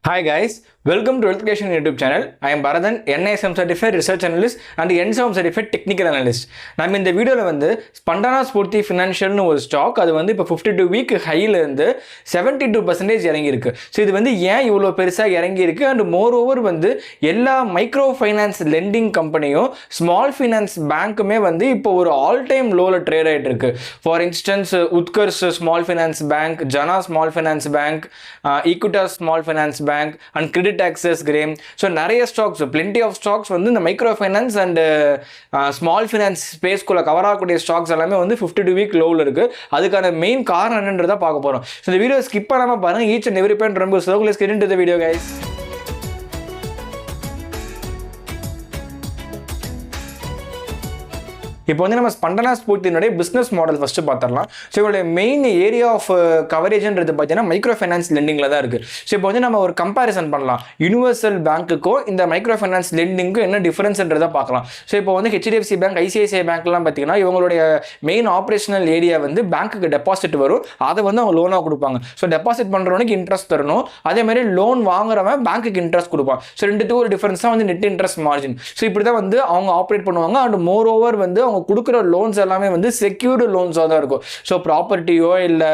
Hi guys, welcome to Wealth Creation YouTube channel. I am Bharathan, NISM certified research analyst and NCFM certified technical analyst. நம்ம இந்த வீடியோல வந்து Spandana Sphoorty Financialனு ஒரு stock அது வந்து இப்போ 52 வீக் ஹைல இருந்து 72% இறங்கி இருக்கு. ஸோ இது வந்து ஏன் இவ்வளோ பெருசாக இறங்கி இருக்கு அண்ட் மோர் ஓவர் வந்து எல்லா மைக்ரோ ஃபைனான்ஸ் லெண்டிங் கம்பெனியும் ஸ்மால் ஃபைனான்ஸ் பேங்க்குமே வந்து இப்போ ஒரு ஆல் டைம் லோவில் ட்ரேட் ஆகிட்டு இருக்கு. For instance Utkarsh small finance bank, Jana small finance bank, Equitas small finance bank and credit access Grameen. So நிறைய ஸ்டாக்ஸ், பிளென்டி ஆஃப் ஸ்டாக்ஸ் வந்து இந்த micro finance and small finance ஸ்பேஸ்க்குள்ள கவர் ஆகக்கூடிய ஸ்டாக்ஸ் எல்லாமே வந்து 52 வீக் லோவில் இருக்கு. அதுக்கான மெயின் காரணம் என்னன்றதை பார்க்க போகிறோம். ஸோ இந்த வீடியோ ஸ்கிப் பண்ணாமல் பாருங்க. ஈச் அண்ட் எவ்ரி பாயிண்ட் ரொம்ப so let's get into the video guys. இப்போ வந்து நம்ம ஸ்பண்டனா ஸ்பூர்த்தினுடைய பிஸ்னஸ் மாடல் ஃபஸ்ட்டு பார்த்துடலாம். ஸோ இவருடைய மெயின் ஏரியா ஆஃப் கவரேஜ்ன்றது பார்த்தீங்கன்னா மைக்ரோ ஃபைனான்ஸ் லெண்டிங்கில் தான் இருக்குது. ஸோ இப்போ வந்து நம்ம ஒரு கம்பேரிசன் பண்ணலாம். யூனிவர்சல் பேங்க்குக்கும் இந்த மைக்ரோ ஃபைனான்ஸ் லெண்டிங்க்கும் என்ன டிஃபரன்ஸ்ன்றதை பார்க்கலாம். ஸோ இப்போ வந்து HDFC பேங்க், ICICI பேங்க்லாம் பார்த்தீங்கன்னா இவங்களுடைய மெயின் ஆப்ரேஷனல் ஏரியா வந்து பேங்க்குக்கு டெபாசிட் வரும், அதை வந்து அவங்க லோனாக கொடுப்பாங்க. ஸோ டெபாசிட் பண்ணுறவனுக்கு இன்ட்ரெஸ்ட் தரணும், அதே மாதிரி லோன் வாங்குறவன் பேங்க்குக்கு இன்ட்ரெஸ்ட் கொடுப்பான். ஸோ ரெண்டுத்துக்கும் ஒரு டிஃபரன்ஸ் தான் வந்து நெட் இன்ட்ரெஸ்ட் மார்ஜின். ஸோ இப்படி தான் வந்து அவங்க ஆப்ரேட் பண்ணுவாங்க. அண்ட் மோர் ஓவர் வந்து அவங்க கொடுக்குற லோன்ஸ் எல்லாமே வந்து செக்யூர்டு லோன்ஸாக தான் இருக்கும். ஸோ ப்ராப்பர்ட்டியோ இல்லை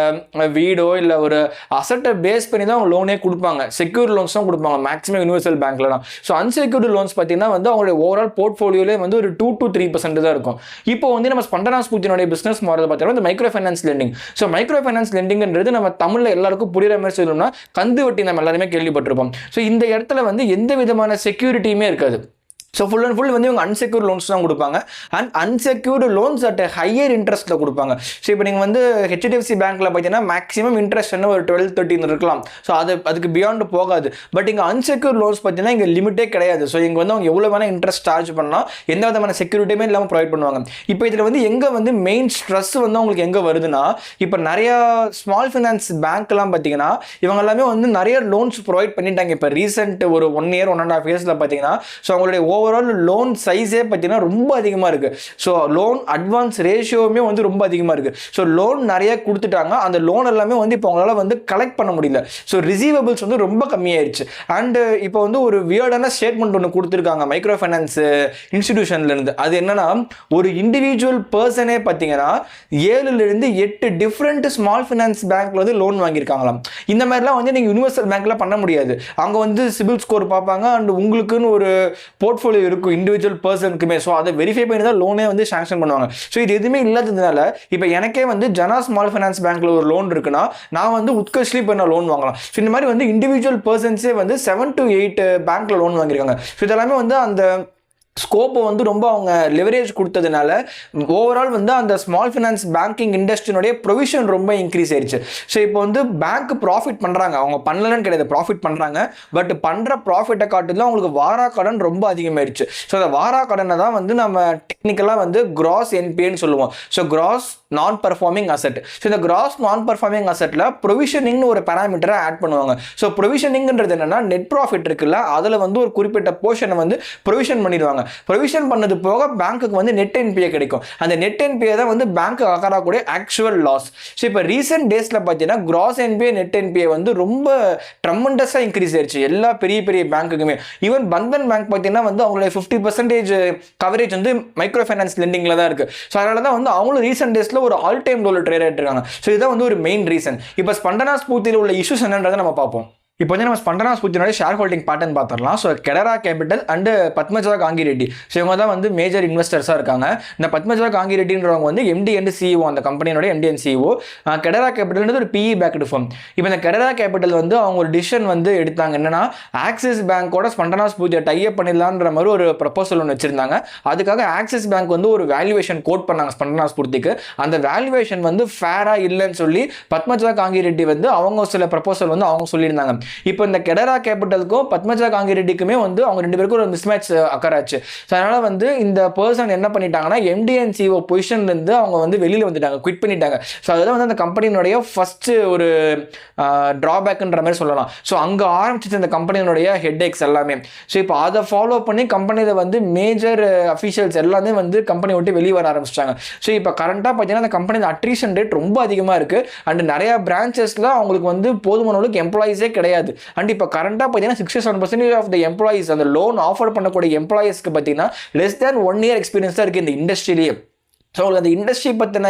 வீடோ இல்லை ஒரு அசட்டை பேஸ் பண்ணி தான் அவங்க லோனே கொடுப்பாங்க. செக்யூர் லோன்ஸ் தான் கொடுப்பாங்க மேக்ஸிமம் யூனிவர்சல் பேங்க்ல தான். ஸோ அன்செக்யூர்டு லோன்ஸ் பார்த்தீங்கன்னா வந்து அவங்களுடைய ஓவரால் போர்ட்ஃபோலியோலே வந்து ஒரு 2 to 3% தான் இருக்கும். இப்போ வந்து நம்ம ஸ்பண்டனா ஸ்பூர்த்தினுடைய பிஸ்னஸ் மாடல் பார்த்தீங்கன்னா இந்த micro finance lending. So micro finance லெண்டிங்ன்றது நம்ம தமிழில் எல்லாருக்கும் புரியுற மாதிரி சொல்லணும்னா கந்து வட்டி நம்ம எல்லாருமே கேள்விப்பட்டிருப்போம். ஸோ இந்த இடத்துல வந்து எந்த விதமான செக்யூரிட்டியுமே இருக்காது. ஸோ ஃபுல் அண்ட் ஃபுல் வந்து இவங்க அன்செக்யூர்ட் லோன்ஸ் தான் கொடுப்பாங்க. And unsecured loans at higher இன்ட்ரெஸ்ட்டில் கொடுப்பாங்க. ஸோ இப்போ நீங்கள் வந்து HDFC பேங்க்கில் பார்த்தீங்கன்னா மேக்ஸிமம் இன்ட்ரெஸ்ட் என்ன ஒரு 12-13 இருக்கலாம். ஸோ அதுக்கு பியாண்டு போகாது. பட் இங்கே அன்செக்யூர்ட் லோன்ஸ் பார்த்தீங்கன்னா இங்கே லிமிட்டே கிடையாது. ஸோ இங்கே வந்து அவங்க எவ்வளோ வேணால் இன்ட்ரெஸ்ட் சார்ஜ் பண்ணலாம், எந்த விதமான செக்யூரிட்டியுமே இல்லாமல் ப்ரொவைட் பண்ணுவாங்க. இப்போ இதில் வந்து எங்கே வந்து மெயின் ஸ்ட்ரெஸ் வந்து அவங்களுக்கு எங்கே வருதுன்னா, இப்போ நிறையா ஸ்மால் ஃபைனான்ஸ் பேங்க்லாம் பார்த்தீங்கன்னா இவங்க எல்லாமே வந்து நிறைய லோன்ஸ் ப்ரொவைட் பண்ணிட்டாங்க. இப்போ ரீசெண்ட் ஒரு 1 year 1.5 years பார்த்தீங்கன்னா ஸோ அவங்களுடைய ஓவரால் லோன் சைஸே பார்த்தீங்கன்னா ரொம்ப அதிகமாக இருக்கு. ஸோ லோன் அட்வான்ஸ் ரேஷியோவுமே வந்து ரொம்ப அதிகமாக இருக்கு. ஸோ லோன் நிறைய கொடுத்துட்டாங்க. அந்த லோன் எல்லாமே வந்து இப்போ அவங்களால வந்து கலெக்ட் பண்ண முடியல. ஸோ ரிசீவபிள்ஸ் வந்து ரொம்ப கம்மியாயிருச்சு. அண்ட் இப்போ வந்து ஒரு வியர்டான ஸ்டேட்மெண்ட் ஒன்று கொடுத்துருக்காங்க மைக்ரோ ஃபைனான்ஸ் இன்ஸ்டிடியூஷன்ல இருந்து. அது என்னன்னா, ஒரு இண்டிவிஜுவல் பர்சனே பார்த்தீங்கன்னா 7-8 டிஃப்ரெண்ட் ஸ்மால் ஃபைனான்ஸ் பேங்க்ல வந்து லோன் வாங்கியிருக்காங்களாம். இந்த மாதிரிலாம் வந்து நீங்கள் யூனிவர்சல் பேங்க்ல பண்ண முடியாது. அவங்க வந்து சிபில் ஸ்கோர் பார்ப்பாங்க அண்ட் உங்களுக்குன்னு ஒரு போர்ட்ஃபோலியோ இருக்கும் இண்டிவிஜுவல் பர்சனுக்குமே. ஸோ அதை வெரிஃபை பண்ணி தான் லோனே வந்து சாங்ஷன் பண்ணுவாங்க. ஸோ இது எதுவுமே இல்லாததுனால இப்போ எனக்கே வந்து ஜனா ஸ்மால் ஃபைனான்ஸ் பேங்க்ல ஒரு லோன் இருக்குன்னா நான் வந்து உத்கர்ஷ்லி போய் நான் லோன் வாங்கலாம். ஸோ இந்த மாதிரி வந்து இண்டிவிஜுவல் பர்சன்ஸே வந்து 7 to 8 பேங்க்ல லோன் வாங்கியிருக்காங்க. ஸோ இதெல்லாமே வந்து அந்த ஸ்கோப்பை வந்து ரொம்ப அவங்க லெவரேஜ் கொடுத்ததுனால ஓவரால் வந்து அந்த ஸ்மால் ஃபைனான்ஸ் பேங்கிங் இண்டஸ்ட்ரியினுடைய ப்ரொவிஷன் ரொம்ப இன்க்ரீஸ் ஆயிடுச்சு. ஸோ இப்போ வந்து பேங்க் ப்ராஃபிட் பண்ணுறாங்க, அவங்க பண்ணலன்னு கிடையாது, ப்ராஃபிட் பண்ணுறாங்க. பட் பண்ணுற ப்ராஃபிட்டை காட்டுல அவங்களுக்கு வாரா கடன் ரொம்ப அதிகமாயிடுச்சு. ஸோ அந்த வாரா கடனை தான் வந்து நம்ம டெக்னிக்கலாக வந்து கிராஸ் NPAன்னு சொல்லுவோம். ஸோ கிராஸ் நான் பர்ஃபார்மிங் அசெட். ஸோ இந்த கிராஸ் நான் பர்ஃபார்மிங் அசெட்டில் ப்ரொவிஷனிங்னு ஒரு பேராமீட்டரை ஆட் பண்ணுவாங்க. ஸோ ப்ரொவிஷனிங்ன்றது என்னன்னா, நெட் ப்ராஃபிட் இருக்குல்ல அதில் வந்து ஒரு குறிப்பிட்ட போர்ஷனை வந்து ப்ரொவிஷன் பண்ணிடுவாங்க. ப்ரொவிஷன் பண்ணது போக பேங்க்குக்கு வந்து நெட் NPA கிடைக்கும். அந்த நெட் NPA தான் வந்து பேங்க் ஆகக்கூடிய ஆக்சுவல் லாஸ். ஸோ இப்போ ரீசெண்ட் டேஸில் பார்த்தீங்கன்னா கிராஸ் NPA நெட் NPA வந்து ரொம்ப ட்ரமெண்டஸாக இன்க்ரீஸ் ஆயிடுச்சு எல்லா பெரிய பெரிய பேங்க்குக்குமே. ஈவன் பந்தன் பேங்க் பார்த்தீங்கன்னா வந்து அவங்களுடைய 50% கவரேஜ் வந்து மைக்ரோ ஃபைனான்ஸ் லெண்டிங்கில் தான் இருக்குது. ஸோ அதனால தான் வந்து அவங்களும் ரீசெண்ட் டேஸில் ஒரு ஆல் டைம் லோவில் ட்ரேட் ஆகிட்டு இருக்காங்க. ஸோ இதுதான் வந்து ஒரு மெயின் ரீசன். இப்போ ஸ்பண்டனா ஸ்பூர்த்தியில் உள்ள இஷ்யூஸ் என்னன்றதை நம்ம பார்ப்போம். இப்போ வந்து நம்ம ஸ்பண்டனா ஸ்பூர்த்தியோட ஷேர் ஹோல்டிங் பேட்டர்ன் பார்த்துடலாம். So Kedaara capital and Padmaja Gangireddy, so இவங்க தான் வந்து மேஜர் இன்வெஸ்டர்ஸாக இருக்காங்க. இந்த பத்மஜா காங்கிரெட்டின்றவங்க வந்து MD and CEO, அந்த கம்பெனியோட MD and CEO. கெடரா கேபிட்டல்ன்றது ஒரு PE பேக்டு ஃபர்ம். இப்போ இந்த கெடரா கேபிட்டல் வந்து அவங்க ஒரு டிசிஷன் வந்து எடுத்தாங்க. என்னன்னா, ஆக்சிஸ் பேங்கோட ஸ்பண்டனா ஸ்பூர்த்தியை டைப் பண்ணிடலான்ற மாதிரி ஒரு ப்ரப்போசல் ஒன்று வச்சிருந்தாங்க. அதுக்காக ஆக்சிஸ் பேங்க் வந்து ஒரு வேல்யூவேஷன் கோட் பண்ணாங்க ஸ்பண்டனா ஸ்பூர்த்திக்கு. அந்த வேல்யூவேஷன் வந்து ஃபேரா இல்லைன்னு சொல்லி பத்மஜா காங்கிரெட்டி வந்து அவங்க சில ப்ரப்போசல் வந்து அவங்க சொல்லியிருந்தாங்க. இப்போ இந்த கெடரா கேபிட்டலுக்கும் பத்மஜா காங்கிரெட்டிக்குமே வந்து அவங்க 2 பேருக்கும் ஒரு மிஸ்மேட்ச் அக்கறாச்சு. ஸோ அதனால வந்து இந்த பர்சன் என்ன பண்ணிட்டாங்கன்னா MD and CEO பொசிஷன்லேருந்து அவங்க வந்து வெளியில் வந்துட்டாங்க, குவிட் பண்ணிட்டாங்க. ஸோ அதுதான் வந்து அந்த கம்பெனியினுடைய ஃபர்ஸ்ட் ஒரு ட்ராபேக்ன்ற மாதிரி சொல்லலாம். ஸோ அங்கே ஆரம்பிச்சிச்சு இந்த கம்பெனியினுடைய ஹெட்ஏக்ஸ் எல்லாமே. ஸோ இப்போ அதை ஃபாலோ பண்ணி கம்பெனியில் வந்து மேஜர் அஃபீஷியல்ஸ் எல்லாமே வந்து கம்பெனி விட்டு வெளியே வர ஆரம்பிச்சிட்டாங்க. ஸோ இப்போ கரண்டாக பார்த்தீங்கன்னா அந்த கம்பெனியோட அட்ரிஷன் ரேட் ரொம்ப அதிகமாக இருக்குது. அண்ட் நிறையா பிரான்ச்சஸில் அவங்களுக்கு வந்து போதுமான அளவுக்கு எம்ப்ளாயிஸே கிடையாது. கிடையாது. அண்ட் இப்போ கரண்டாக பார்த்தீங்கன்னா 67% ஆஃப் த எம்ப்ளாயிஸ் அந்த லோன் ஆஃபர் பண்ணக்கூடிய எம்ப்ளாயிஸ்க்கு பார்த்தீங்கன்னா லெஸ் தேன் 1 இயர் எக்ஸ்பீரியன்ஸ் தான் இருக்குது இந்த இண்டஸ்ட்ரியிலேயே. ஸோ உங்களுக்கு அந்த இண்டஸ்ட்ரி பற்றின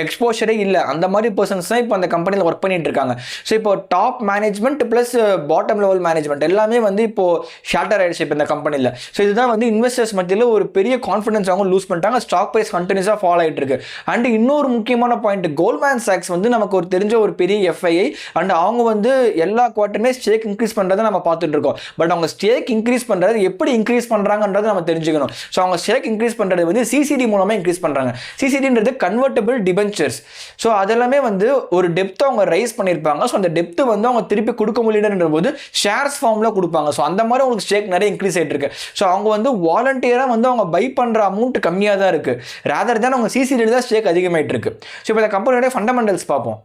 எக்ஸ்போஷரே இல்லை. அந்த மாதிரி பர்சன்ஸ் தான் இப்போ அந்த கம்பெனியில் ஒர்க் பண்ணிட்டு இருக்காங்க. ஸோ இப்போ top management plus bottom level management எல்லாமே வந்து இப்போ ஷேட்டர் ஆயிடுச்சு இப்போ இந்த கம்பெனியில். ஸோ இதுதான் வந்து இன்வெஸ்டர்ஸ் மத்தியில் ஒரு பெரிய கான்ஃபிடன்ஸ் அவங்க லூஸ் பண்ணிட்டாங்க. ஸ்டாக் ப்ரைஸ் கண்டினியூஸாக ஃபாலோ ஆகிட்டு இருக்கு. அண்ட் இன்னொரு முக்கியமான பாயிண்ட், கோல்ட்மேன் சாக்ஸ் வந்து நமக்கு ஒரு தெரிஞ்ச ஒரு பெரிய எஃப்ஐஐ அண்ட் அவங்க வந்து எல்லா குவார்ட்டருமே ஸ்டேக் இன்க்ரீஸ் பண்ணுறதை நம்ம பார்த்துட்டு இருக்கோம். பட் அவங்க ஸ்டேக் இன்க்ரீஸ் பண்ணுறது எப்படி இன்க்ரீஸ் பண்ணுறாங்கன்றதை நம்ம தெரிஞ்சுக்கணும். ஸோ அவங்க ஸ்டேக் இன்க்ரீஸ் பண்ணுறது வந்து சிசிடி மூலமாக இன்க்ரீஸ் பண்ணுறாங்க. சிசிடின்றது கன்வெர்ட்டபிள் டிபென்ச்சர்ஸ். ஸோ அதெல்லாமே வந்து ஒரு டெப்த் அவங்க ரைஸ் பண்ணியிருப்பாங்க. ஸோ அந்த டெப்த் வந்து அவங்க திருப்பி கொடுக்க முடியலன்ற போது ஷேர்ஸ் ஃபார்மில் கொடுப்பாங்க. ஸோ அந்த மாதிரி உங்களுக்கு ஸ்டேக் நிறைய இன்க்ரீஸ் ஆகிட்டு இருக்கு. ஸோ அவங்க வந்து வாலண்டியராக வந்து அவங்க பை பண்ணுற அமௌண்ட் கம்மியாக தான் இருக்குது. ரேதர் தான் அவங்க சிசிடி தான் ஸ்டேக் அதிகமாகிட்டு இருக்கு. ஸோ இப்போ இந்த கம்பெனியோட ஃபண்டமெண்டல்ஸ் பார்ப்போம்.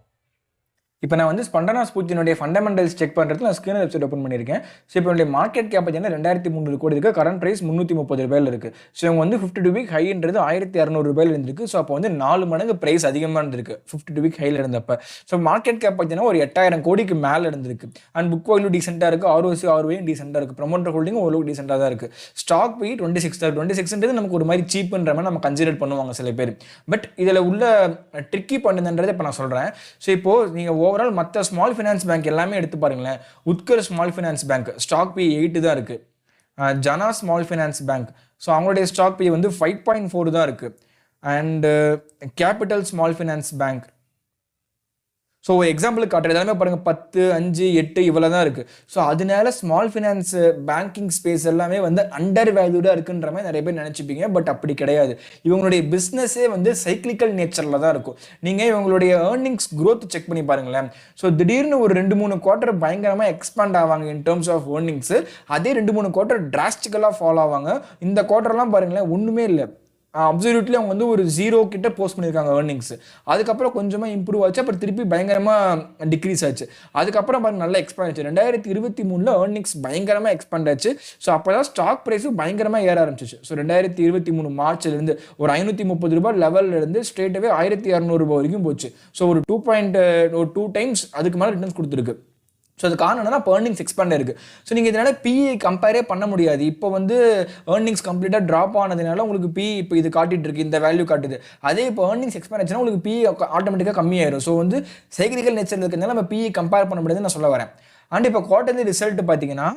இப்போ நான் வந்து ஸ்பண்டனா ஸ்பூர்த்தினுடைய ஃபண்டமெண்டல்ஸ் செக் பண்ணுறதுக்கு நான் ஸ்கிரீன் வெப்சைட் ஓப்பன் பண்ணியிருக்கேன். ஸோ இப்போ என்னுடைய மார்க்கெட் கேப் பார்த்தீங்கன்னா 2300 கோடி இருக்குது. கரண்ட் ப்ரைஸ் 330 ரூபாயில் இருக்குது. ஸோ இவங்க வந்து 52 வீக் ஹைன்றது 1600 ரூபாயில் இருந்திருக்கு. ஸோ அப்போ வந்து 4 மடங்கு ப்ரைஸ் அதிகமாக இருந்திருக்கு 52 வீக் ஹையில் இருந்தப்போ. ஸோ மார்க்கெட் கேப் பார்த்தீங்கன்னா ஒரு 8000 கோடிக்கு மேலே இருந்திருக்கு. அண்ட் புக் வேல்யூ டீசெண்டாக இருக்குது. ROC ROA டீசெண்டாக இருக்குது. ப்ரொமோட்டர் ஹோல்டிங் ஓரளவுக்கு டீசெண்டாக தான் இருக்குது. ஸ்டாக் போய் 26 நமக்கு ஒரு மாதிரி சீப்புன்ற மாதிரி நம்ம கன்சிடர் பண்ணுவாங்க சில பேர். பட் இதில் உள்ள ட்ரிக்கி பண்ணுன்றதை இப்போ நான் சொல்கிறேன். ஸோ இப்போது நீங்கள் ஓவரால் மற்ற ஸ்மால் ஃபினான்ஸ் பேங்க் எல்லாமே எடுத்து பாருங்களேன். Utkarsh small finance bank stock P 8 தான் இருக்குது. Jana small finance bank so அவங்களுடைய ஸ்டாக் பி வந்து 5.4 தான் இருக்குது. And capital small finance bank so எக்ஸாம்பிளுக்கு காட்டுறது எல்லாமே பாருங்கள் 10, 5, 8 இவ்வளோ தான் இருக்குது. ஸோ அதனால ஸ்மால் ஃபினான்ஸ் பேங்கிங் ஸ்பேஸ் எல்லாமே வந்து அண்டர் வேல்யூடாக இருக்குன்ற மாதிரி நிறைய பேர் நினச்சிப்பீங்க. பட் அப்படி கிடையாது. இவங்களுடைய பிஸ்னஸே வந்து சைக்ளிக்கல் நேச்சரில் தான் இருக்கும். நீங்கள் இவங்களுடைய ஏர்னிங்ஸ் க்ரோத் செக் பண்ணி பாருங்களேன். ஸோ திடீர்னு ஒரு 2-3 குவார்ட்டர் பயங்கரமாக எக்ஸ்பேண்ட் ஆவாங்க இன் டர்ம்ஸ் ஆஃப் ஏர்னிங்ஸு. அதே 2-3 குவார்ட்டர் டிராஸ்டிக்கலாக ஃபாலோ ஆவாங்க. இந்த குவார்ட்டர்லாம் பாருங்களேன் ஒன்றுமே இல்லை. அப்சல்யூட்லி அவங்க வந்து ஒரு 0 கிட்ட போஸ்ட் பண்ணியிருக்காங்க ஏர்னிங்ஸ். அதுக்கப்புறம் கொஞ்சமாக இம்ப்ரூவ் ஆச்சு. அப்புறம் திருப்பி பயங்கரமாக டிக்ரீஸ் ஆச்சு. அதுக்கப்புறம் பாருங்க நல்லா எக்ஸ்பேண்ட் ஆச்சு. 2023 ஏர்னிங்ஸ் பயங்கரமாக எக்ஸ்பேண்ட் ஆச்சு. ஸோ அப்போ தான் ஸ்டாக் ப்ரைஸும் பயங்கரமாக ஏற ஆரம்பிச்சிச்சு. ஸோ 2023 மார்ச்லேருந்து ஒரு 530 ரூபாய் லெவலில் இருந்து ஸ்ட்ரெயிட்டாகவே 1200 ரூபாய் வரைக்கும் போச்சு. ஸோ ஒரு 2 டைம்ஸ் அதுக்கு மேலே ரிட்டர்ன்ஸ் கொடுத்துருக்கு. ஸோ அது காரணம் என்னன்னா ஏர்னிங்ஸ் எக்ஸ்பேண்ட் இருக்குது. ஸோ நீங்கள் இதனால் பிஇ கம்பேரே பண்ண முடியாது. இப்போ வந்து ஏர்னிங்ஸ் கம்ப்ளீட்டாக ட்ராப் ஆனதுனால உங்களுக்கு பிஇ இப்போ இது காட்டிட்டு இருக்கு, இந்த வேல்யூ காட்டுது. அதே இப்போ ஏர்னிங்ஸ் எக்ஸ்பேண்ட் ஆச்சுன்னா உங்களுக்கு பிஇ ஆட்டோமேட்டிக்காக கம்மியாயிடும். ஸோ வந்து சைக்கிளிக்கல் நேச்சர் இருக்கிறதுனால நம்ம பிஇ கம்பேர் பண்ண முடியாதுன்னு நான் சொல்ல வரேன். அண்ட் இப்போ குவார்ட்டர்லி ரிசல்ட் பார்த்தீங்கன்னா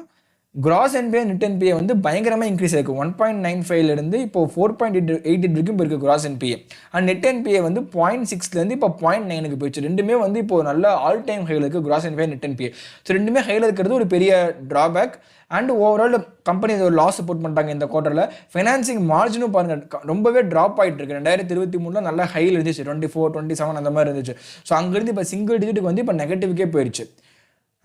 கிராஸ் என்பிஏ நெட் என்பிஏ வந்து பயங்கரமாக இன்க்ரீஸ் ஆயிருக்கு. 1.95 இப்போ 4.88 வரைக்கும் இருக்குது cross NBA. And net NBA வந்து 0.6 இப்போ 0.9 போயிடுச்சு. ரெண்டுமே வந்து இப்போ நல்ல ஆல் டைம் ஹையில் இருக்குது cross NBA net NBA. So ரெண்டுமே ஹையில் இருக்கிறது ஒரு பெரிய ட்ராபேக். அண்ட் ஓவரால் கம்பெனி ஒரு லாஸ் சப்போர்ட் பண்ணிட்டாங்க இந்த குவார்ட்டரில். ஃபைனான்சிங் மார்ஜினும் பாருங்கள் ரொம்பவே ட்ராப் ஆகிட்டு இருக்கு. 2023 நல்லா ஹையில் இருந்துச்சு, 24, 27 அந்த மாதிரி இருந்துச்சு. ஸோ அங்கேருந்து இப்போ சிங்கிள் டிஜிட்டுக்கு வந்து இப்போ நெகட்டிவ்க்கே போயிடுச்சு.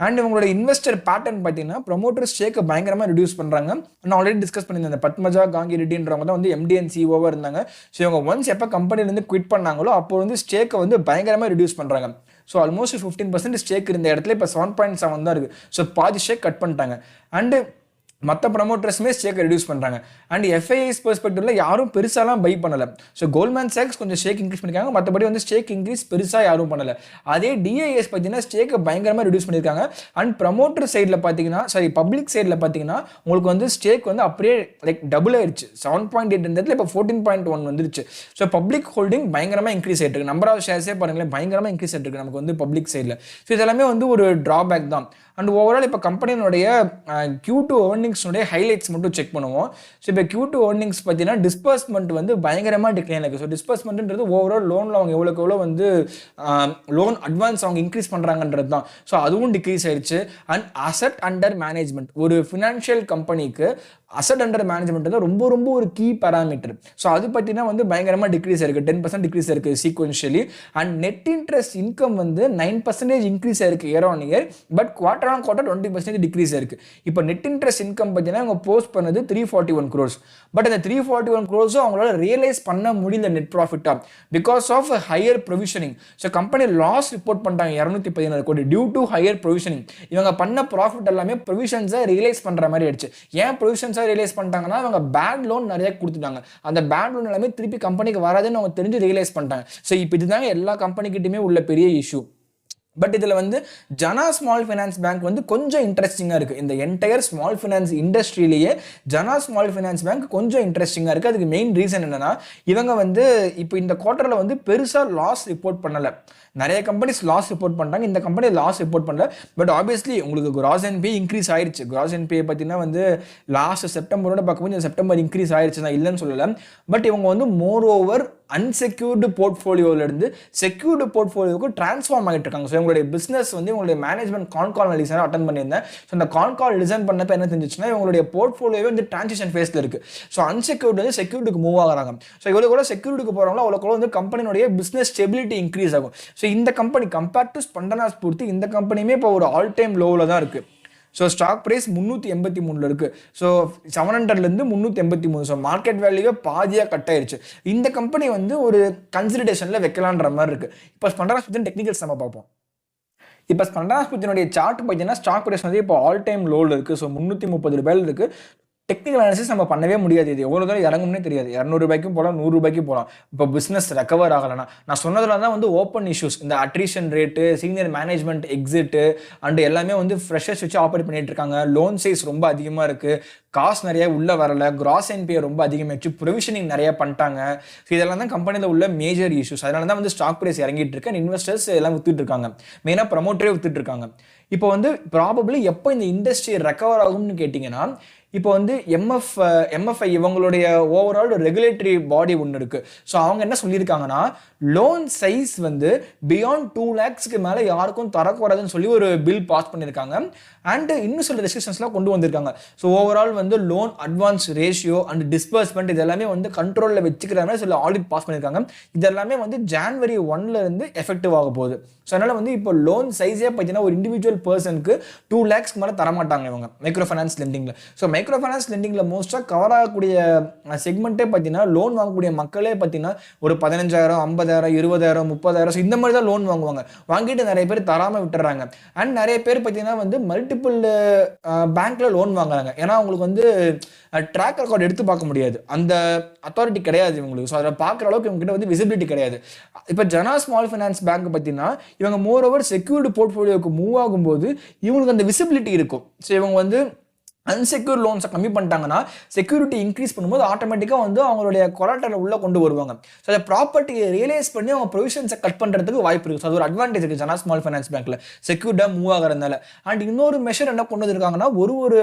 அண்ட் இவங்களோட இன்வெஸ்டர் பேட்டர்ன் பார்த்தீங்கன்னா ப்ரொமோட்டர் ஸ்டேக்கை பயங்கரமாக ரிடியூஸ் பண்ணுறாங்க. நான் ஆல்ரெடி டிஸ்கஸ் பண்ணியிருந்தேன். பத்மஜா காங்கி ரெட்டின்றவங்க தான் வந்து MD and CEOவாக இருந்தாங்க. ஸோ இவங்க ஒன்ஸ் எப்போ கம்பெனிலேருந்து குவிட் பண்ணாங்களோ அப்போ வந்து ஸ்டேக்கை வந்து பயங்கரமாக ரிடியூஸ் பண்ணுறாங்க. ஸோ ஆல்மோஸ்ட் 15% ஸ்டேக் இருந்த இடத்துல இப்போ 7.7 தான் இருக்குது. ஸோ பாதி ஸ்டேக் கட் பண்ணிட்டாங்க. அண்டு மற்ற ப்ரமோட்டர்ஸுமே ஸ்டேக்கை ரிடியூஸ் பண்ணுறாங்க. அண்ட் எஃப்ஐஐஸ் பெர்ஸ்பெக்டிவ்ல யாரும் பெருசாலாம் பை பண்ணலை. ஸோ கோல்ட்மேன் சாக்ஸ் கொஞ்சம் ஸ்டேக் இன்க்ரீஸ் பண்ணியிருக்காங்க. மற்றபடி வந்து ஸ்டேக் இன்க்ரீஸ் பெருசாக யாரும் பண்ணலை. அதே டிஐஎஸ் பார்த்தீங்கன்னா ஸ்டேக்கை பயங்கரமாக ரிடியூஸ் பண்ணியிருக்காங்க. அண்ட் ப்ரமோட்டர் சைடில் பார்த்தீங்கன்னா பப்ளிக் சைடில் பார்த்தீங்கன்னா உங்களுக்கு வந்து ஸ்டேக் வந்து அப்படியே லைக் டபுள் ஆயிடுச்சு. 7.8 இருந்ததுல இப்போ 14.1 வந்துருச்சு. ஸோ பப்ளிக் ஹோல்டிங் பயங்கரமாக இன்க்ரீஸ் ஆகிட்டு இருக்கு. நம்பர் ஆஃப் ஷேர்ஸே பாருங்களேன் பயங்கரமாக இன்க்ரீஸ் ஆகிட்டு இருக்கு நமக்கு வந்து பப்ளிக் சைடில். ஸோ இதெல்லாமே வந்து ஒரு ட்ராபேக் தான். அண்ட் ஓவரால் இப்போ கம்பெனியினுடைய Q2 ஏர்னிங்ஸ்னுடைய ஹைலைட்ஸ் மட்டும் செக் பண்ணுவோம். ஸோ இப்போ Q2 ஏர்னிங்ஸ் பார்த்தீங்கன்னா டிஸ்பர்ஸ்மெண்ட் வந்து பயங்கரமாக டிக்ளைன் ஆகுது. ஸோ டிஸ்பர்ஸ்மெண்ட்ன்றது ஓவரால் லோனில் அவங்க எவ்வளோ வந்து லோன் அட்வான்ஸ் அவங்க இன்க்ரீஸ் பண்ணுறாங்கன்றது தான். ஸோ அதுவும் டிக்ரீஸ் ஆயிடுச்சு. அண்ட் அசட் அண்டர் மேனேஜ்மெண்ட் ஒரு ஃபினான்ஷியல் கம்பெனிக்கு அசட் அண்டர் மேனேஜ்மெண்ட் தான் ரொம்ப ரொம்ப ஒரு கீ பேராமீட்டர். ஸோ அது பார்த்தீங்கன்னா வந்து பயங்கரமாக டிக்ரீஸ் ஆயிருக்கு. 10% டிக்ரீஸ் ஆயிருக்கு sequentially. And net interest income வந்து 9% இன்க்ரீஸ் ஆயிருக்கு year on year. But quarter 20% decrease ஆயிருக்கு. இப்போ நெட் இன்ட்ரெஸ்ட் இன்கம் பார்த்தீங்கன்னா அவங்க போஸ்ட் பண்ணது 341 crores. பட் அந்த 341 crores அவங்களால ரியலைஸ் பண்ண முடியல நெட் ப்ராஃபிட்டா because of higher provisioning. So company loss report பண்ணிட்டாங்க 216 கோடி டியூ டு ஹையர் ப்ரொவிஷனிங். இவங்க பண்ண ப்ராஃபிட் எல்லாமே ப்ரொவிஷன்ஸை ரியலைஸ் பண்ணுற மாதிரி ஆயிடுச்சு. ஏன் ப்ரொவிஷன்ஸை ரியலைஸ் பண்ணிட்டாங்கன்னா அவங்க பேட் லோன் நிறைய கொடுத்துட்டாங்க. அந்த பேட் லோன் எல்லாமே திருப்பி கம்பெனிக்கு வராதுன்னு அவங்க தெரிஞ்சு ரியலைஸ் பண்ணிட்டாங்க. ஸோ இப்போ இதுதாங்க எல்லா கம்பெனிக்கிட்டையுமே உள்ள பெரிய இஷ்யூ. பட் இதில் வந்து ஜனா ஸ்மால் ஃபைனான்ஸ் பேங்க் வந்து கொஞ்சம் இன்ட்ரெஸ்டிங்காக இருக்குது. இந்த என்டையர் ஸ்மால் ஃபைனான்ஸ் இண்டஸ்ட்ரியிலேயே ஜனா ஸ்மால் ஃபைனான்ஸ் பேங்க் கொஞ்சம் இன்ட்ரெஸ்டிங்காக இருக்குது. அதுக்கு மெயின் ரீசன் என்னென்னா, இவங்க வந்து இப்போ இந்த குவார்ட்டரில் வந்து பெருசாக லாஸ் ரிப்போர்ட் பண்ணலை. நிறைய கம்பெனிஸ் லாஸ் ரிப்போர்ட் பண்ணுறாங்க, இந்த கம்பெனி லாஸ் ரிப்போர்ட் பண்ணல. பட் ஆப்வியஸ்லி உங்களுக்கு கிராஸ் என்பிஏ இன்க்ரீஸ் ஆயிடுச்சு. கிராஸ் என்பிஏ பார்த்தீங்கன்னா வந்து லாஸ்ட் செப்டம்பரோட பார்க்கும்போது இந்த செப்டம்பர் இன்க்ரீஸ் ஆயிடுச்சு தான், இல்லைன்னு சொல்லலை. பட் இவங்க வந்து மோர் ஓவர் அன்செக்யூர்டு போர்ட்ஃபோலியோலேருந்து செக்யூர்டு போர்ட்ஃபோலியோவுக்கு ட்ரான்ஸ்ஃபார்ம் ஆகிட்டு இருக்காங்க. ஸோ உங்களுடைய பிஸ்னஸ் வந்து உங்களுடைய மேனேஜ்மெண்ட் கால் லிசனாக அட்டன் பண்ணியிருந்தேன். ஸோ அந்த கால் லிசன் பண்ணப்போ என்ன தெரிஞ்சிச்சுன்னா, இவங்களுடைய போர்ட்ஃபோலியோவே வந்து டிரான்சிஷன் ஃபேஸில் இருக்குது. ஸோ அன்செக்யூர்டு வந்து செக்யூர்டுக்கு மூவ் ஆகிறாங்க. ஸோ இவ்வளோ கூட செக்யூரிட்டிக்கு போகிறாங்களோ அவ்வளோ வந்து கம்பெனியோடைய பிஸ்னஸ் ஸ்டெபிலிட்டி இன்க்ரீஸ் ஆகும். ஸோ இந்த கம்பெனி கம்பேர்ட் டு ஸ்பண்டனா ஸ்பூர்த்தி இந்த கம்பெனியுமே இப்போ ஒரு ஆல் டைம் லோவில் தான் இருக்குது. ஸோ ஸ்டாக் ப்ரைஸ் 383 இருக்குது. ஸோ 700லேருந்து 383. ஸோ மார்க்கெட் வேல்யூவே பாதியாக கட் ஆயிடுச்சு. இந்த கம்பெனி வந்து ஒரு கன்சிடரேஷனில் வைக்கலான்ற மாதிரி இருக்குது. இப்போ ஸ்பண்டனா ஸ்பூர்த்தி டெக்னிக்கல்ஸ் நம்ம பார்ப்போம். இப்போ ஸ்பண்டனா ஸ்பூர்த்தினுடைய சார்ட் பார்த்தீங்கன்னா ஸ்டாக் ப்ரைஸ் வந்து இப்போ ஆல் டைம் லோவில் இருக்குது. ஸோ 330 ரூபாயில் இருக்குது. டெக்னிக்கல் அனாலிசிஸ் நம்ம பண்ணவே முடியாது. இது எவ்வளோ தூரம் இறங்கும்னே தெரியாது. 200 ரூபாய்க்கும் போகலாம், 100 ரூபாய்க்கும் போகலாம். இப்போ பிஸ்னஸ் ரெக்கவர் ஆகலைன்னா நான் சொன்னதுல தான் வந்து ஓப்பன் இஷ்யூஸ், இந்த attrition rate, senior management exit and எல்லாமே வந்து ஃப்ரெஷர்ஸ் வச்சு ஆப்ரேட் பண்ணிட்டு இருக்காங்க. லோன் சைஸ் ரொம்ப அதிகமாக இருக்குது, காசு நிறைய உள்ளே வரலை, கிராஸ் என்பிஏ ரொம்ப அதிகமாகிடுச்சு, ப்ரொவிஷனிங் நிறைய பண்ணிட்டாங்க. ஸோ இதெல்லாம் தான் கம்பெனியில் உள்ள மேஜர் இஷ்யூஸ். அதனால தான் வந்து ஸ்டாக் ப்ரைஸ் இறங்கிட்டு இருக்கு. இன்வெஸ்டர்ஸ் எல்லாம் வித்துட்டு இருக்காங்க, மெயினாக ப்ரமோட்டரே வித்துட்டு இருக்காங்க. இப்போ வந்து ப்ராபப்ளி எப்போ இந்த இண்டஸ்ட்ரி ரெக்கவர் ஆகும்னு கேட்டிங்கன்னா, இப்போ வந்து எம்எஃப்ஐ இவங்களுடைய ஓவரால் ரெகுலேட்டரி பாடி ஒன்று இருக்குது. ஸோ அவங்க என்ன சொல்லியிருக்காங்கன்னா, லோன் சைஸ் வந்து பியாண்ட் 2 lakhsக்கு மேலே யாருக்கும் தரக்கூடாதுன்னு சொல்லி ஒரு பில் பாஸ் பண்ணியிருக்காங்க. அண்ட் இன்னும் சில ரெஸ்ட்ரிக்ஷன்ஸ்லாம் கொண்டு வந்திருக்காங்க. ஸோ ஓவரால் வந்து loan advance ratio and disbursement இது எல்லாமே வந்து கண்ட்ரோலில் வச்சுக்கிற மாதிரி சில ஆடிட் பாஸ் பண்ணியிருக்காங்க. இது எல்லாமே வந்து January 1 எஃபெக்டிவ் ஆக போகுது. ஸோ அதனால் வந்து இப்போ லோன் சைஸே பார்த்தீங்கன்னா ஒரு இண்டிவிஜுவல் பர்சனுக்கு 2 lakhsக்கு மேலே தரமாட்டாங்க இவங்க மைக்ரோ ஃபைனான்ஸ் லெண்டிங்கில். ஸோ மைக்ரோ ஃபைனான்ஸ் லெண்டிங்கில் மோஸ்ட்டாக கவர் ஆகக்கூடிய செக்மெண்ட்டே பார்த்தீங்கன்னா லோன் வாங்கக்கூடிய மக்களே பார்த்தீங்கன்னா ஒரு 15,000, 50,000, 20,000, 30,000 ஸோ இந்த மாதிரி தான் லோன் வாங்குவாங்க. வாங்கிட்டு நிறைய பேர் தராமல் விட்டுறாங்க. அண்ட் நிறைய பேர் பார்த்தீங்கன்னா வந்து மல்டிபிள் பேங்க்கில் லோன் வாங்குறாங்க. ஏன்னா அவங்களுக்கு வந்து ட்ராக் ரெக்கார்ட் எடுத்து பார்க்க முடியாது, அந்த அத்தாரிட்டி கிடையாது இவங்களுக்கு. ஸோ அதை பார்க்குற அளவுக்கு இவங்ககிட்ட வந்து விசிபிலிட்டி கிடையாது. இப்போ ஜனா ஸ்மால் ஃபைனான்ஸ் பேங்க் பார்த்தீங்கன்னா இவங்க மோர் ஓவர் செக்யூர்டு போர்ட்ஃபோலியோக்கு மூவ் ஆகும்போது இவங்களுக்கு அந்த விசிபிலிட்டி இருக்கும். ஸோ இவங்க வந்து அன்செக்யூர் லோன்ஸை கம்மி பண்ணிட்டாங்கன்னா செக்யூரிட்டி இன்க்ரீஸ் பண்ணும்போது ஆட்டோமேட்டிக்காக வந்து அவங்களுடைய கொலாட்டரை உள்ளே கொண்டு வருவாங்க. ஸோ அதை ப்ராப்பர்ட்டியை ரியலைஸ் பண்ணி அவங்க ப்ரொவிஷன்ஸை கட் பண்ணுறதுக்கு வாய்ப்பு இருக்குது. ஸோ அது ஒரு அட்வான்டேஜ் இருக்குது ஜனா ஸ்மால் ஃபைனான்ஸ் பேங்க்கில் செக்யூர்டாக மூவ் ஆகிறதுனால. அண்ட் இன்னொரு மெஷர் என்ன கொண்டு வந்திருக்காங்கன்னா, ஒரு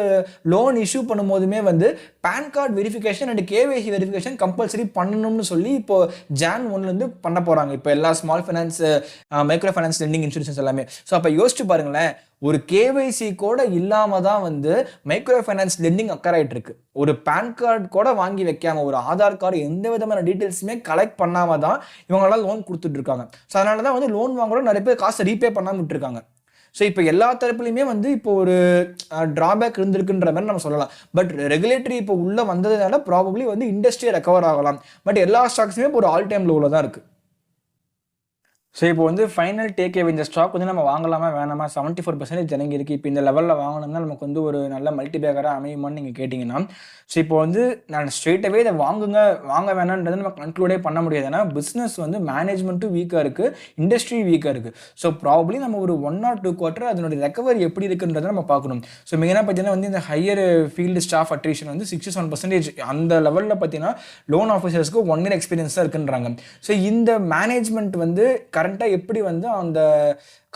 லோன் இஷ்யூ பண்ணும்போதுமே வந்து PAN card verification and KYC verification compulsory பண்ணணும்னு சொல்லி இப்போ Jan 1 பண்ண போகிறாங்க. இப்போ எல்லா small finance micro finance lending institutions எல்லாமே. ஸோ அப்போ யோசிச்சு பாருங்களேன், ஒரு கேஒய்சி கூட இல்லாம தான் வந்து மைக்ரோ ஃபைனான்ஸ் லெண்டிங் அக்கறாயிட்டு இருக்கு. ஒரு பேன் கார்டு கூட வாங்கி வைக்காம, ஒரு ஆதார் கார்டு எந்த விதமான டீட்டெயில்ஸுமே கலெக்ட் பண்ணாம தான் இவங்களால லோன் கொடுத்துட்டு இருக்காங்க. ஸோ அதனால தான் வந்து லோன் வாங்குறோம் நிறைய பேர் காசை ரீபே பண்ணாம விட்டுருக்காங்க. ஸோ இப்போ எல்லா தரப்புலையுமே வந்து இப்போ ஒரு ட்ராபேக் இருந்திருக்குன்ற மாதிரி நம்ம சொல்லலாம். பட் ரெகுலேட்டரி இப்போ உள்ள வந்ததுனால ப்ராபப்ளி வந்து இண்டஸ்ட்ரியை ரெக்கவர் ஆகலாம். பட் எல்லா ஸ்டாக்ஸுமே இப்போ ஒரு ஆல் டைம் லோவில் தான் இருக்குது. ஸோ இப்போ வந்து ஃபைனல் டேக்அவே இந்த ஸ்டாக் வந்து நம்ம வாங்கலாமா வேணாமா, 74% இறங்கி இருக்குது. இப்போ இந்த லெவலில் வாங்கணும்னா நமக்கு வந்து ஒரு நல்ல மல்டிபேக்கராக அமையுமான்னு நீங்கள் கேட்டிங்கன்னா, ஸோ இப்போ வந்து நான் ஸ்ட்ரெயிட்டாகவே இதை வாங்க வேணான்றது நம்ம கன்க்ளூடே பண்ண முடியாது. ஏன்னா பிஸ்னஸ் வந்து மேனேஜ்மெண்ட்டும் வீக்காக இருக்குது, இண்டஸ்ட்ரி வீக்காக இருக்குது. ஸோ ப்ராபப்ளி நம்ம ஒரு 1 or 2 quarter அதனுடைய ரெக்கவரி எப்படி இருக்குன்றதை நம்ம பார்க்கணும். ஸோ மெயினாக பார்த்தீங்கன்னா வந்து இந்த ஹையர் ஃபீல்டு ஸ்டாஃப் அட்ரிஷன் வந்து 67% அந்த லெவலில் பார்த்தீங்கன்னா லோன் ஆஃபீஸர்ஸ்க்கு 1 year எக்ஸ்பீரியன்ஸ் தான் இருக்குன்றாங்க. ஸோ இந்த மேனேஜ்மெண்ட் வந்து கரண்ட்டாக எப்படி வந்து அந்த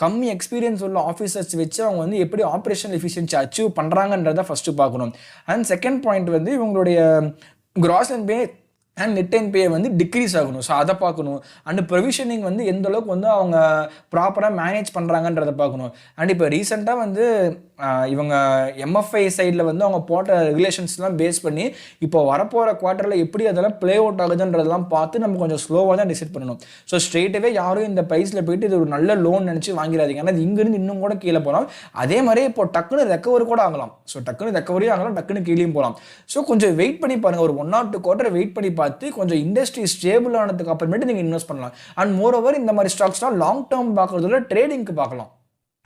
கம்மி எக்ஸ்பீரியன்ஸ் உள்ள ஆஃபீஸர்ஸ் வச்சு அவங்க வந்து எப்படி ஆப்ரேஷனல் எஃபிஷியன்சி அச்சீவ் பண்ணுறாங்கன்றதை ஃபஸ்ட்டு பார்க்கணும். அண்ட் செகண்ட் பாயிண்ட் வந்து இவங்களுடைய cross NBA and net NBA வந்து டிக்ரீஸ் ஆகணும். ஸோ அதை பார்க்கணும். அண்ட் ப்ரொவிஷனிங் வந்து எந்த அளவுக்கு வந்து அவங்க ப்ராப்பராக மேனேஜ் பண்ணுறாங்கன்றதை பார்க்கணும். அண்ட் இப்போ ரீசெண்டாக வந்து இவங்க எம்எஃப்ஐ சைடில் வந்து அவங்க போட்ட ரெகுலேஷன்ஸ்லாம் பேஸ் பண்ணி இப்போ வரப்போகிற குவார்ட்டரில் எப்படி அதெல்லாம் ப்ளே அவுட் ஆகுதுன்றதெல்லாம் பார்த்து நம்ம கொஞ்சம் ஸ்லோவாக தான் டிசைட் பண்ணணும். ஸோ ஸ்ட்ரெயிட்டாகவே யாரும் இந்த ப்ரைஸில் போயிட்டு இது ஒரு நல்ல லோன் நினச்சி வாங்கிடாதீங்க. ஆனால் இது இங்கேருந்து இன்னும் கூட கீழே போகலாம். அதே மாதிரி இப்போ டக்குன்னு ரெக்கவரி கூட ஆகலாம். ஸோ டக்குன்னு ரெக்கவரியும் ஆகலாம், டக்குன்னு கீழேயும் போகலாம். ஸோ கொஞ்சம் வெயிட் பண்ணி பாருங்கள். ஒரு 1 or 2 quarter வெயிட் பண்ணி பார்த்து கொஞ்சம் இண்டஸ்ட்ரி ஸ்டேபிள் ஆனதுக்கு அப்புறமேட்டு நீங்கள் இன்வெஸ்ட் பண்ணலாம். அண்ட் மோர் ஓவர் இந்த மாதிரி ஸ்டாக்ஸ்லாம் லாங் டேர்ம் பார்க்குறதுல ட்ரேடிங்க்கு பார்க்கலாம்.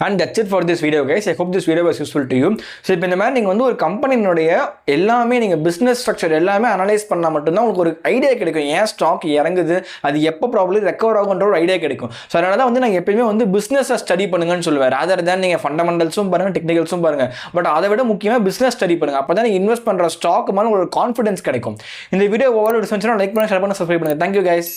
And that's it for this video guys. I hope this video was useful to you. So இப்போ இந்த மாதிரி நீங்கள் வந்து ஒரு கம்பெனியினுடைய எல்லாமே நீங்கள் பிஸ்னஸ் ஸ்ட்ரக்சர் எல்லாமே அனலைஸ் பண்ணால் மட்டும்தான் உங்களுக்கு ஒரு ஐடியா கிடைக்கும். ஏன் ஸ்டாக் இறங்குது, அது எப்போ ப்ராப்ளம் ரெக்கவர் ஆகுன்ற ஒரு ஐடியா கிடைக்கும். ஸோ அதனால தான் வந்து நான் எப்பயுமே வந்து பிஸ்னஸை ஸ்டடி பண்ணுங்கன்னு சொல்லுவேன். ராதர் தான் நீங்கள் ஃபண்டமெண்டல்ஸும் பாருங்கள், டெக்னிக்கல்ஸும் பாருங்கள். பட் அதை விட முக்கியமாக பிஸ்னஸ் ஸ்டடி பண்ணுங்கள். அப்போ தான் நீங்கள் இன்வெஸ்ட் பண்ணுற ஸ்டாக் மேலே ஒரு கான்ஃபிடன்ஸ் கிடைக்கும். இந்த வீடியோ ஓவரால் லைக் பண்ணி ஷேர் பண்ணி சப்ஸ்கிரைப் பண்ணுங்கள். Thank you guys.